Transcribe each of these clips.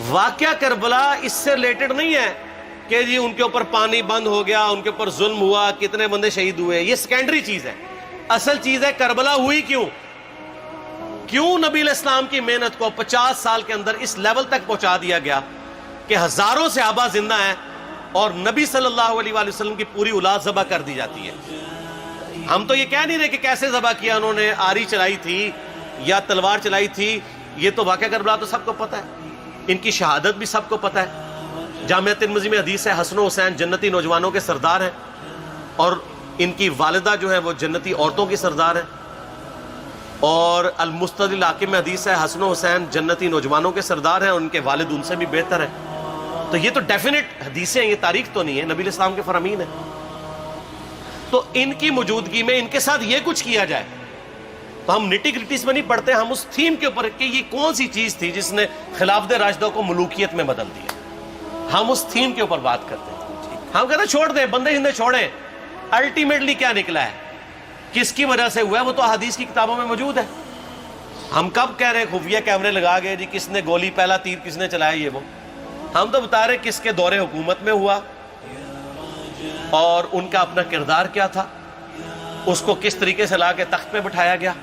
واقعہ کربلا اس سے ریلیٹڈ نہیں ہے کہ جی ان کے اوپر پانی بند ہو گیا، ان کے اوپر ظلم ہوا، کتنے بندے شہید ہوئے، یہ سیکنڈری چیز ہے. اصل چیز ہے کربلا ہوئی کیوں نبی علیہ السلام کی محنت کو 50 سال کے اندر اس لیول تک پہنچا دیا گیا کہ ہزاروں صحابہ زندہ ہیں اور نبی صلی اللہ علیہ وآلہ وسلم کی پوری اولاد ذبح کر دی جاتی ہے. ہم تو یہ کہہ نہیں رہے کہ کیسے ذبح کیا انہوں نے، آری چلائی تھی یا تلوار چلائی تھی، یہ تو واقعہ کربلا تو سب کو پتہ ہے، ان کی شہادت بھی سب کو پتہ ہے. جامعہ ترمذی میں حدیث ہے حسن و حسین جنتی نوجوانوں کے سردار ہیں اور ان کی والدہ جو ہے وہ جنتی عورتوں کی سردار ہیں. اور المستدل حاکم میں حدیث ہے حسن و حسین جنتی نوجوانوں کے سردار ہیں اور ان کے والد ان سے بھی بہتر ہیں. تو یہ تو ڈیفینٹ حدیثیں ہیں، یہ تاریخ تو نہیں ہے، نبی علیہ السلام کے فرامین ہیں. تو ان کی موجودگی میں ان کے ساتھ یہ کچھ کیا جائے تو ہم نٹی گریٹیز میں نہیں پڑھتے، ہم اس تھیم کے اوپر کہ یہ کون سی چیز تھی جس نے خلافت راشدہ کو ملوکیت میں بدل دیا، ہم اس تھیم کے اوپر بات کرتے ہیں. ہم کہتے ہیں چھوڑ دیں، بندے ہندے چھوڑیں. الٹیمیٹلی کیا نکلا ہے، کس کی وجہ سے ہوا ہے، وہ تو احادیث کی کتابوں میں موجود ہے. ہم کب کہہ رہے ہیں خفیہ کیمرے لگا گئے جی کس نے گولی پہلا تیر کس نے چلایا، یہ وہ ہم تو بتا رہے کس کے دور حکومت میں ہوا اور ان کا اپنا کردار کیا تھا، اس کو کس طریقے سے لا کے تخت پہ بٹھایا گیا.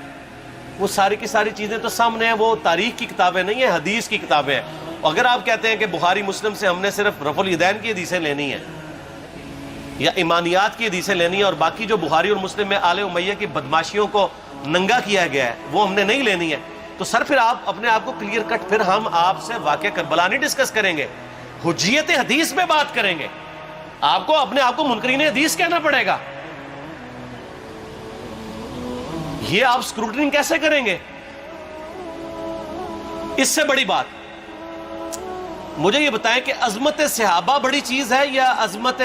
وہ ساری کی ساری چیزیں تو سامنے ہیں، وہ تاریخ کی کتابیں نہیں ہیں، حدیث کی کتابیں ہیں. اگر آپ کہتے ہیں کہ بخاری مسلم سے ہم نے صرف رفع الیدین کی حدیثیں لینی ہیں یا ایمانیات کی حدیثیں لینی ہیں اور باقی جو بخاری اور مسلم میں آل امیہ کی بدماشیوں کو ننگا کیا گیا ہے وہ ہم نے نہیں لینی ہے، تو سر پھر آپ اپنے آپ کو کلیئر کٹ، پھر ہم آپ سے واقعہ کربلا نہیں ڈسکس کریں گے، حجیت حدیث میں بات کریں گے. آپ کو اپنے آپ کو منکرین حدیث کہنا پڑے گا. یہ آپ اسکروٹنگ کیسے کریں گے؟ اس سے بڑی بات مجھے یہ بتائیں کہ عظمت صحابہ بڑی چیز ہے یا عظمت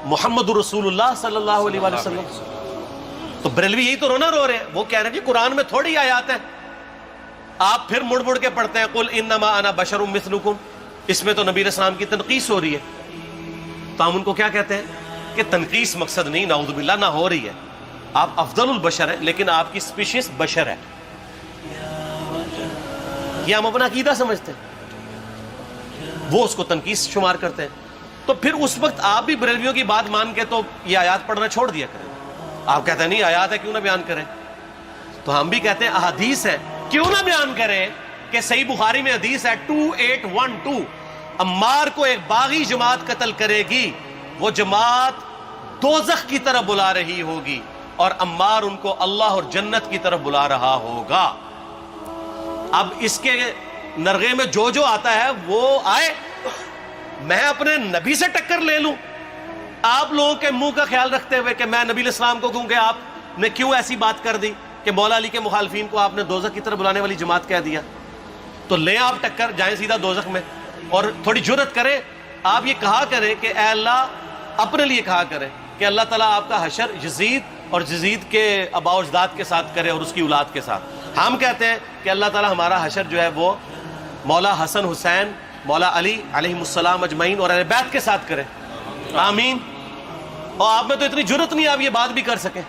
محمد رسول اللہ صلی اللہ علیہ وآلہ وسلم؟ تو بریلوی یہی تو رونا رو رہے ہیں، وہ کہہ رہے ہیں کہ قرآن میں تھوڑی آیات ہیں. آپ پھر مڑ مڑ کے پڑھتے ہیں قل انما انا بشر مثلکم، اس میں تو نبی علیہ السلام کی تنقیص ہو رہی ہے. تو ہم ان کو کیا کہتے ہیں کہ تنقیص مقصد نہیں، نعوذ باللہ نہ ہو رہی ہے، آپ افضل البشر ہیں لیکن آپ کی سپیشیز بشر ہے. یہ ہم اپنا عقیدہ سمجھتے ہیں، وہ اس کو تنقیص شمار کرتے ہیں. تو پھر اس وقت آپ بھی بریلویوں کی بات مان کے تو یہ آیات پڑھنا چھوڑ دیا کریں. آپ کہتے ہیں نہیں آیات ہے کیوں نہ بیان کریں، تو ہم بھی کہتے ہیں احادیث ہے کیوں نہ بیان کریں. کہ صحیح بخاری میں حدیث ہے 2812 عمار کو ایک باغی جماعت قتل کرے گی، وہ جماعت دوزخ کی طرف بلا رہی ہوگی اور عمار ان کو اللہ اور جنت کی طرف بلا رہا ہوگا. اب اس کے نرغے میں جو آتا ہے وہ آئے، میں اپنے نبی سے ٹکر لے لوں آپ لوگوں کے منہ کا خیال رکھتے ہوئے کہ میں نبی علیہ السلام کو کہوں کہ آپ نے کیوں ایسی بات کر دی کہ مولا علی کے مخالفین کو آپ نے دوزخ کی طرف بلانے والی جماعت کہہ دیا. تو لیں آپ ٹکر، جائیں سیدھا دوزخ میں. اور تھوڑی جرت کریں، آپ یہ کہا کریں کہ اے اللہ، اپنے لیے کہا کریں کہ اللہ تعالیٰ آپ کا حشر یزید اور یزید کے آباء و اجداد کے ساتھ کرے اور اس کی اولاد کے ساتھ. ہم کہتے ہیں کہ اللہ تعالیٰ ہمارا حشر جو ہے وہ مولا حسن حسین، مولا علی علیہ السلام اجمعین اور اہل بیت کے ساتھ کرے، آمین. اور آپ میں تو اتنی جرت نہیں آپ یہ بات بھی کر سکیں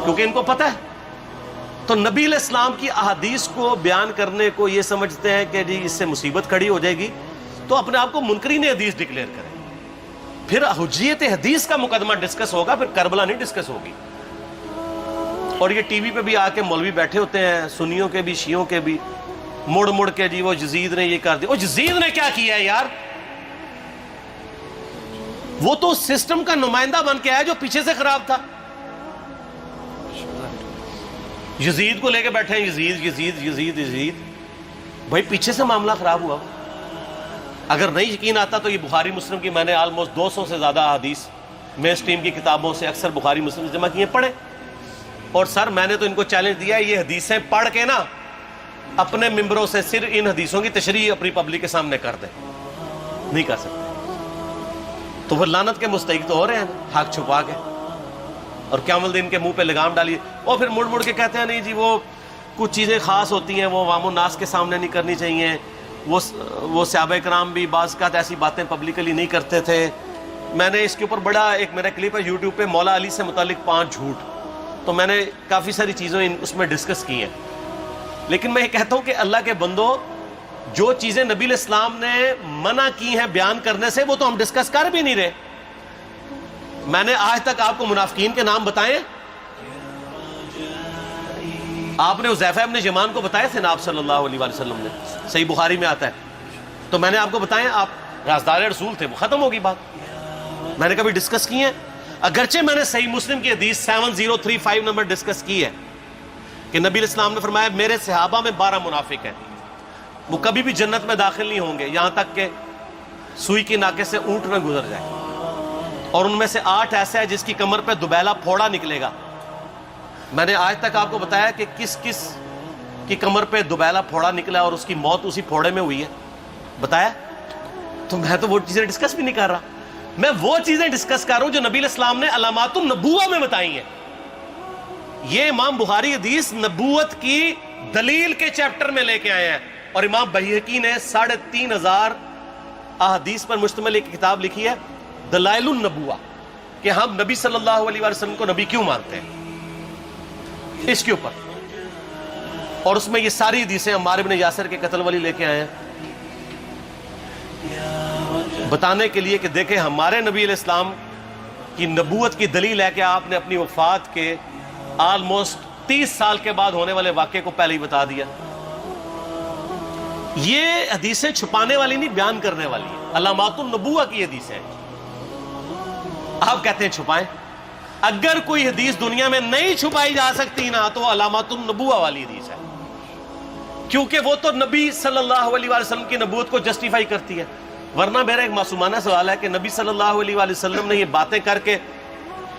کیونکہ ان کو پتہ ہے. تو نبی علیہ السلام کی احادیث کو بیان کرنے کو یہ سمجھتے ہیں کہ جی اس سے مصیبت کھڑی ہو جائے گی، تو اپنے آپ کو منکرین حدیث ڈکلیئر کریں. پھر حجیت حدیث کا مقدمہ ڈسکس ہوگا، پھر کربلا نہیں ڈسکس ہوگی. اور یہ ٹی وی پہ بھی آ کے مولوی بیٹھے ہوتے ہیں، سنیوں کے بھی شیعوں کے بھی، مڑ مڑ کے جی وہ یزید نے یہ کر دیا. وہ یزید نے کیا کیا ہے یار؟ وہ تو سسٹم کا نمائندہ بن کے آیا جو پیچھے سے خراب تھا. یزید کو لے کے بیٹھے ہیں، یزید یزید یزید یزید. بھائی پیچھے سے معاملہ خراب ہوا. اگر نہیں یقین آتا تو یہ بخاری مسلم کی میں نے آلموسٹ 200 سے زیادہ حدیث مین اسٹریم کی کتابوں سے اکثر بخاری مسلم سے جمع کیے، پڑھیں. اور سر میں نے تو ان کو چیلنج دیا ہے یہ حدیثیں پڑھ کے نا اپنے ممبروں سے صرف ان حدیثوں کی تشریح اپنی پبلک کے سامنے کر دیں. نہیں کر سکتے تو وہ لعنت کے مستحق تو ہو رہے ہیں حق چھپا کے، اور قیامت دن کے منہ پہ لگام ڈالیے. اور پھر مڑ مڑ کے کہتے ہیں نہیں جی وہ کچھ چیزیں خاص ہوتی ہیں وہ عوام الناس کے سامنے نہیں کرنی چاہیے. وہ صحابہ کرام بھی بعض اوقات ایسی باتیں پبلکلی نہیں کرتے تھے. میں نے اس کے اوپر بڑا ایک میرا کلپ ہے یوٹیوب پہ، مولا علی سے متعلق 5 جھوٹ. تو میں نے کافی ساری چیزیں اس میں ڈسکس کی ہیں. لیکن میں یہ کہتا ہوں کہ اللہ کے بندو، جو چیزیں نبی علیہ السلام نے منع کی ہیں بیان کرنے سے وہ تو ہم ڈسکس کر بھی نہیں رہے. میں نے آج تک آپ کو منافقین کے نام بتائے؟ آپ نے حذیفہ ابن یمان کو بتائے تھے نا آپ صلی اللہ علیہ وسلم نے؟ صحیح بخاری میں آتا ہے. تو میں نے آپ کو بتائے، آپ رازدار رسول تھے، وہ ختم ہوگی بات. میں نے کبھی ڈسکس کی ہے؟ اگرچہ میں نے صحیح مسلم کی حدیث 7035 نمبر ڈسکس کی ہے کہ نبی علیہ السلام نے فرمایا میرے صحابہ میں 12 منافق ہیں، وہ کبھی بھی جنت میں داخل نہیں ہوں گے یہاں تک کہ سوئی کی ناکے سے اونٹ نہ گزر جائے، اور ان میں سے 8 ایسا ہے جس کی کمر پہ دوبیلا پھوڑا نکلے گا. میں نے آج تک آپ کو بتایا کہ کس کس کی کمر پہ دوبیلا پھوڑا نکلا اور اس کی موت اسی پھوڑے میں ہوئی ہے؟ بتایا؟ تو میں تو وہ چیزیں ڈسکس بھی نہیں کر رہا، میں وہ چیزیں ڈسکس کر رہا ہوں جو نبی علیہ السلام نے علامات النبوہ میں بتائی ہیں. یہ امام بخاری حدیث نبوت کی دلیل کے چیپٹر میں لے کے آئے ہیں، اور امام بہقی نے 3500 احادیث پر مشتمل ایک کتاب لکھی ہے دلائل النبوہ، کہ ہم نبی صلی اللہ علیہ وسلم کو نبی کیوں مانتے ہیں، اس کے اوپر. اور اس میں یہ ساری حدیثیں عمار بن یاسر کے قتل والی لے کے آئے ہیں، بتانے کے لیے کہ دیکھیں ہمارے نبی علیہ السلام کی نبوت کی دلیل ہے کہ آپ نے اپنی وفات کے آلموسٹ 30 سال کے بعد ہونے والے واقعے کو پہلے ہی بتا دیا. یہ حدیثیں چھپانے والی نہیں، بیان کرنے والی ہیں، علامات النبوہ کی حدیثیں. آپ کہتے ہیں چھپائیں. اگر کوئی حدیث دنیا میں نہیں چھپائی جا سکتی نا تو وہ علامات النبوہ والی حدیث ہے، کیونکہ وہ تو نبی صلی اللہ علیہ وسلم کی نبوت کو جسٹیفائی کرتی ہے. ورنہ میرا ایک معصومانہ سوال ہے کہ نبی صلی اللہ علیہ وسلم نے یہ باتیں کر کے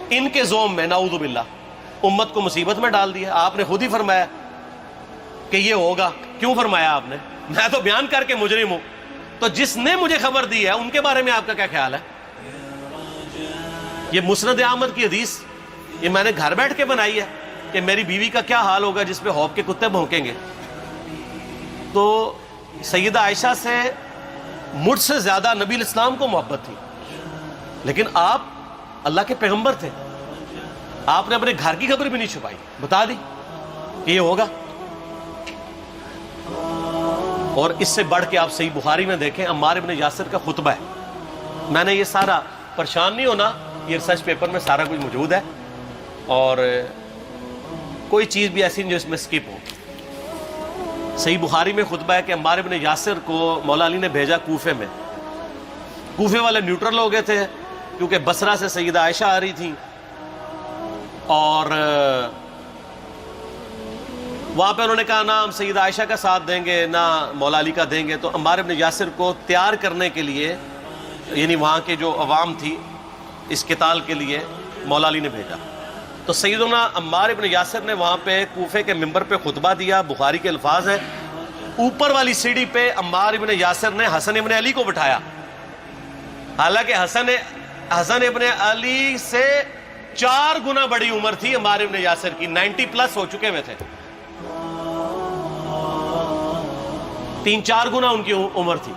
ان کے زوم میں نعوذ باللہ امت کو مصیبت میں ڈال دیا. آپ نے خود ہی فرمایا کہ یہ ہوگا. کیوں فرمایا آپ نے؟ میں تو بیان کر کے مجرم ہوں. تو جس نے مجھے خبر دی ہے ان کے بارے میں آپ کا کیا خیال ہے؟ یہ مسند احمد کی حدیث یہ میں نے گھر بیٹھ کے بنائی ہے کہ میری بیوی کا کیا حال ہوگا جس پہ خوف کے کتے بھونکیں گے. تو سیدہ عائشہ سے مجھ سے زیادہ نبی علیہ السلام کو محبت تھی، لیکن آپ اللہ کے پیغمبر تھے، آپ نے اپنے گھر کی خبر بھی نہیں چھپائی، بتا دی کہ یہ ہوگا. اور اس سے بڑھ کے آپ صحیح بخاری میں دیکھیں عمار ابن یاسر کا خطبہ ہے. میں نے یہ سارا، پریشان نہیں ہونا، یہ ریسرچ پیپر میں سارا کچھ موجود ہے اور کوئی چیز بھی ایسی نہیں جو اس میں سکپ ہو. صحیح بخاری میں خطبہ ہے کہ عمار ابن یاسر کو مولا علی نے بھیجا کوفے میں. کوفے والے نیوٹرل ہو گئے تھے کیونکہ بصرہ سے سیدہ عائشہ آ رہی تھیں اور وہاں پہ انہوں نے کہا نہ ہم سیدہ عائشہ کا ساتھ دیں گے نہ مولا علی کا دیں گے. تو عمار ابن یاسر کو تیار کرنے کے لیے، یعنی وہاں کے جو عوام تھی اس قتال کے لیے، مولا علی نے بھیجا. تو سیدنا عمار ابن یاسر نے وہاں پہ کوفے کے ممبر پہ خطبہ دیا. بخاری کے الفاظ ہیں، اوپر والی سیڑھی پہ عمار ابن یاسر نے حسن ابن علی کو بٹھایا، حالانکہ حسن ابن علی سے 4 گنا بڑی عمر تھی عمار ابن یاسر کی، 90 پلس ہو چکے ہوئے تھے، 3-4 گنا ان کی عمر تھی.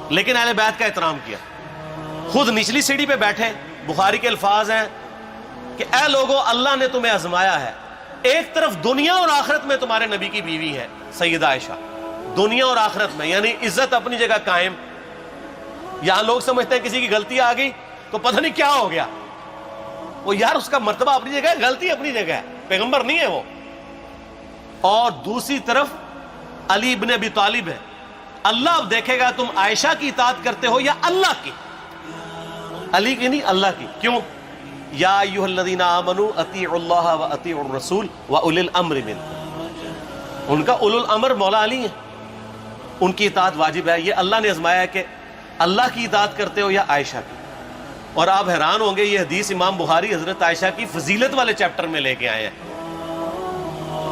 لیکن اہل بیت کا احترام کیا. خود نچلی سیڑھی پہ بیٹھے. بخاری کے الفاظ ہیں کہ اے لوگو اللہ نے تمہیں آزمایا ہے، ایک طرف دنیا اور آخرت میں تمہارے نبی کی بیوی ہے سیدہ عائشہ، دنیا اور آخرت میں، یعنی عزت اپنی جگہ قائم. یہاں لوگ سمجھتے ہیں کسی کی غلطی آ گئی تو پتہ نہیں کیا ہو گیا. وہ یار اس کا مرتبہ اپنی جگہ ہے، غلطی اپنی جگہ ہے، پیغمبر نہیں ہے وہ. اور دوسری طرف علی ابن ابی طالب ہے. اللہ اب دیکھے گا تم عائشہ کی اطاعت کرتے ہو یا اللہ کی. علی کی نہیں، اللہ کی. کیوں؟ یا ایھا الذین آمنوا اطیعوا اللہ واطیعوا الرسول واولی الامر منکم. ان کا اولو الامر مولا علی ہیں، ان کی اطاعت واجب ہے. یہ اللہ نے آزمایا ہے کہ اللہ کی اطاعت کرتے ہو یا عائشہ کی. اور آپ حیران ہوں گے یہ حدیث امام بخاری حضرت عائشہ کی فضیلت والے چیپٹر میں لے کے آئے ہیں.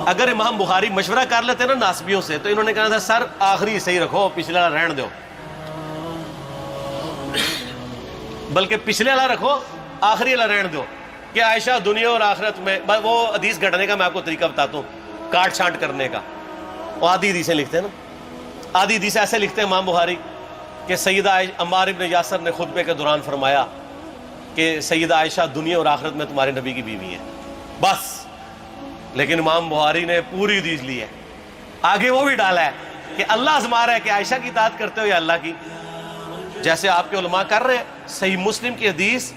اگر امام بخاری مشورہ کر لیتے نا ناسبیوں سے تو انہوں نے کہا تھا سر آخری صحیح رکھو، پچھلے والا رہن دو، بلکہ پچھلے والا رکھو آخری والا رہن دو، کہ عائشہ دنیا اور آخرت میں. وہ حدیث گھڑنے کا میں آپ کو طریقہ بتاتا ہوں، کاٹ چھانٹ کرنے کا. وہ آدھی حدیثیں لکھتے ہیں نا، آدھی حدیث ایسے لکھتے ہیں امام بخاری کہ سیدہ عمار ابن یاسر نے خطبے کے دوران فرمایا کہ سیدہ عائشہ دنیا اور آخرت میں تمہارے نبی کی بیوی ہے، بس. لیکن امام بخاری نے پوری حدیث لی ہے، آگے وہ بھی ڈالا ہے کہ اللہ آزما رہا ہے کہ عائشہ کی اطاعت کرتے ہو یا اللہ کی، جیسے آپ کے علماء کر رہے ہیں۔ صحیح مسلم کی حدیث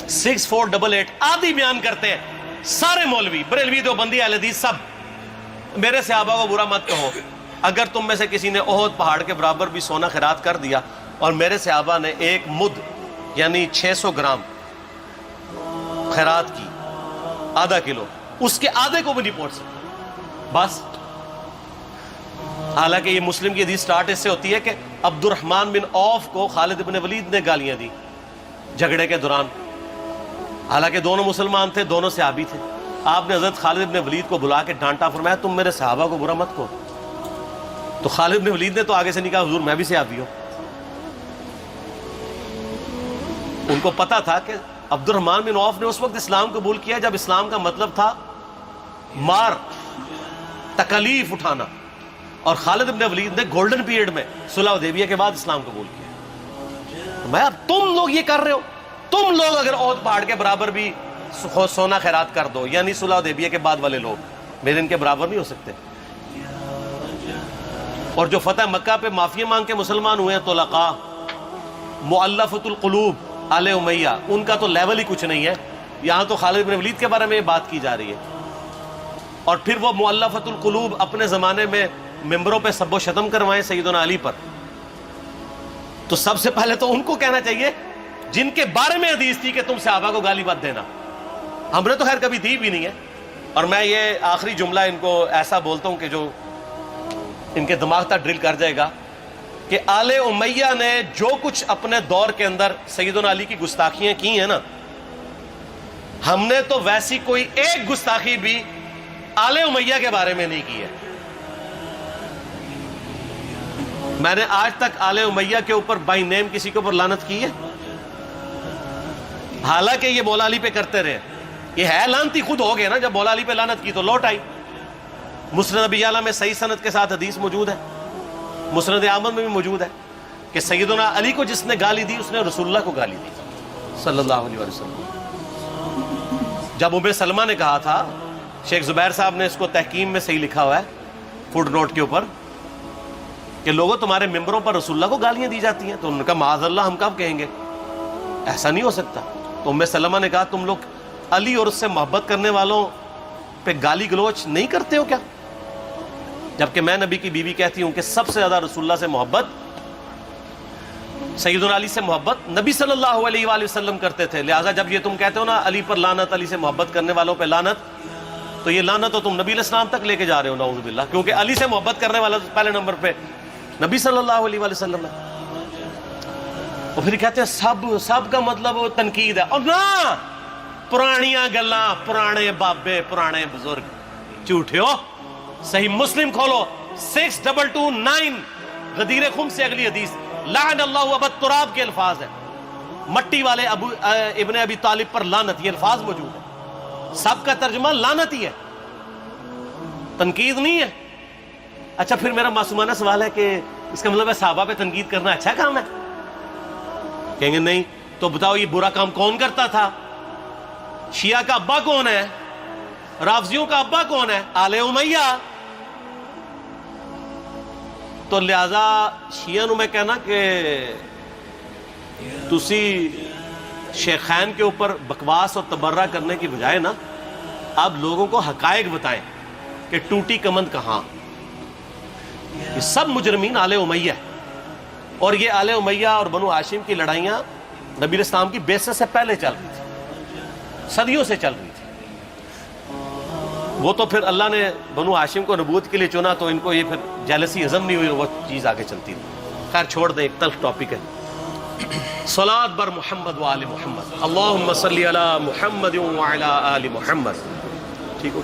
6488 آدھی بیان کرتے ہیں سارے مولوی، بریلوی، دیوبندی، اہل حدیث، سب۔ میرے صحابہ کو برا مت کہو، اگر تم میں سے کسی نے احد پہاڑ کے برابر بھی سونا خیرات کر دیا اور میرے صحابہ نے 1 مد یعنی 600 گرام خیرات کی، آدھا کلو، اس کے آدھے کو بھی نہیں پہنچ سکتا بس۔ حالانکہ یہ مسلم کی حدیث سٹارٹ اس سے ہوتی ہے کہ عبد الرحمن بن عوف کو خالد بن ولید نے گالیاں دی جھگڑے کے دوران، حالانکہ دونوں مسلمان تھے، دونوں صحابی تھے۔ آپ نے حضرت خالد بن ولید کو بلا کے ڈانٹا، فرمایا تم میرے صحابہ کو برا مت کہو۔ تو خالد بن ولید نے تو آگے سے نہیں کہا حضور میں بھی صحابی ہوں۔ ان کو پتا تھا کہ عبد الرحمن بن عوف نے اس وقت اسلام قبول کیا جب اسلام کا مطلب تھا مار، تکلیف اٹھانا، اور خالد بن ولید نے گولڈن پیریڈ میں صلح حدیبیہ کے بعد اسلام قبول کیا۔ میں اب تم لوگ یہ کر رہے ہو، تم لوگ اگر احد پہاڑ کے برابر بھی سونا خیرات کر دو، یعنی صلح حدیبیہ کے بعد والے لوگ میرے ان کے برابر نہیں ہو سکتے۔ اور جو فتح مکہ پہ معافی مانگ کے مسلمان ہوئے ہیں طلقاء، مؤلفۃ القلوب آل امیہ، ان کا تو لیول ہی کچھ نہیں ہے۔ یہاں تو خالد بن ولید کے بارے میں یہ بات کی جا رہی ہے، اور پھر وہ مؤلفۃ القلوب اپنے زمانے میں ممبروں پہ سب و شتم کروائیں سیدنا علی پر، تو سب سے پہلے تو ان کو کہنا چاہیے جن کے بارے میں حدیث تھی کہ تم صحابہ کو گالی مت دینا۔ ہم نے تو خیر کبھی دی بھی نہیں ہے۔ اور میں یہ آخری جملہ ان کو ایسا بولتا ہوں کہ جو ان کے دماغ تک ڈرل کر جائے گا کہ آل امیہ نے جو کچھ اپنے دور کے اندر سیدنا علی کی گستاخیاں کی ہیں نا، ہم نے تو ویسی کوئی ایک گستاخی بھی آل امیہ کے بارے میں نہیں کی ہے۔ میں نے آج تک آل امیہ کے اوپر بائی نیم کسی کے اوپر لعنت کی ہے؟ حالانکہ یہ مولا علی پہ کرتے رہے، یہ ہے لعنتی خود ہو گئے نا، جب مولا علی پہ لعنت کی تو لوٹ آئی۔ مسند ابی اعلیٰ میں صحیح سند کے ساتھ حدیث موجود ہے، مسند احمد میں بھی موجود ہے کہ سیدنا علی کو جس نے گالی دی اس نے رسول اللہ کو گالی دی صلی اللہ علیہ وسلم۔ جب ام سلمہ نے کہا تھا، شیخ زبیر صاحب نے اس کو تحکیم میں صحیح لکھا ہوا ہے فوٹ نوٹ کے اوپر، کہ لوگوں تمہارے ممبروں پر رسول اللہ کو گالیاں دی جاتی ہیں، تو انہوں نے کہا معاذ اللہ، ہم کب کہیں گے، ایسا نہیں ہو سکتا۔ تو ام سلمہ نے کہا تم لوگ علی اور اس سے محبت کرنے والوں پہ گالی گلوچ نہیں کرتے ہو کیا؟ جبکہ میں نبی کی بیوی کہتی ہوں کہ سب سے زیادہ رسول اللہ سے محبت، سیدنا علی سے محبت نبی صلی اللہ علیہ وآلہ وسلم کرتے تھے۔ لہٰذا جب یہ تم کہتے ہو نا علی پر لعنت، علی سے محبت کرنے والوں پہ لعنت، تو یہ لعنت تو تم نبی علیہ السلام تک لے کے جا رہے ہو نعوذ باللہ، کیونکہ علی سے محبت کرنے والا پہلے نمبر پہ نبی صلی اللہ علیہ وآلہ وسلم ہے۔ اور پھر کہتے ہیں سب کا مطلب وہ تنقید ہے، اور نہ، پرانیاں گلاں، پرانے بابے، پرانے بزرگ جھوٹے ہو۔ صحیح مسلم کھولو 6229 غدیر خم سے اگلی حدیث، لعن اللہ ابا التراب کے الفاظ ہیں، مٹی والے ابن ابی طالب پر لعنت، یہ الفاظ موجود ہے۔ سب کا ترجمہ لعنت ہی ہے، تنقید نہیں ہے۔ اچھا پھر میرا معصومانہ سوال ہے کہ اس کا مطلب ہے صحابہ پہ تنقید کرنا اچھا کام ہے؟ کہیں گے نہیں۔ تو بتاؤ یہ برا کام کون کرتا تھا؟ شیعہ کا ابا کون ہے؟ رافضیوں کا ابا کون ہے؟ آل امیہ۔ تو لہذا شیعہ نو میں کہنا کہ تسی شیخین کے اوپر بکواس اور تبرہ کرنے کی بجائے نا، آپ لوگوں کو حقائق بتائیں کہ ٹوٹی کمند کہاں۔ یہ سب مجرمین آل امیہ ہے، اور یہ آل امیہ اور بنو ہاشم کی لڑائیاں نبی علیہ السلام کی بعثت سے پہلے چل رہی تھی، صدیوں سے چل رہی تھی۔ وہ تو پھر اللہ نے بنو ہاشم کو نبوت کے لیے چنا، تو ان کو یہ پھر جیلسی ہضم نہیں ہوئی، وہ چیز آگے چلتی تھی۔ خیر چھوڑ دیں، ایک تلخ ٹاپک ہے۔ صلاۃ بر محمد و آل محمد، اللہم صلی علی محمد و علی آل محمد۔ ٹھیک ہو؟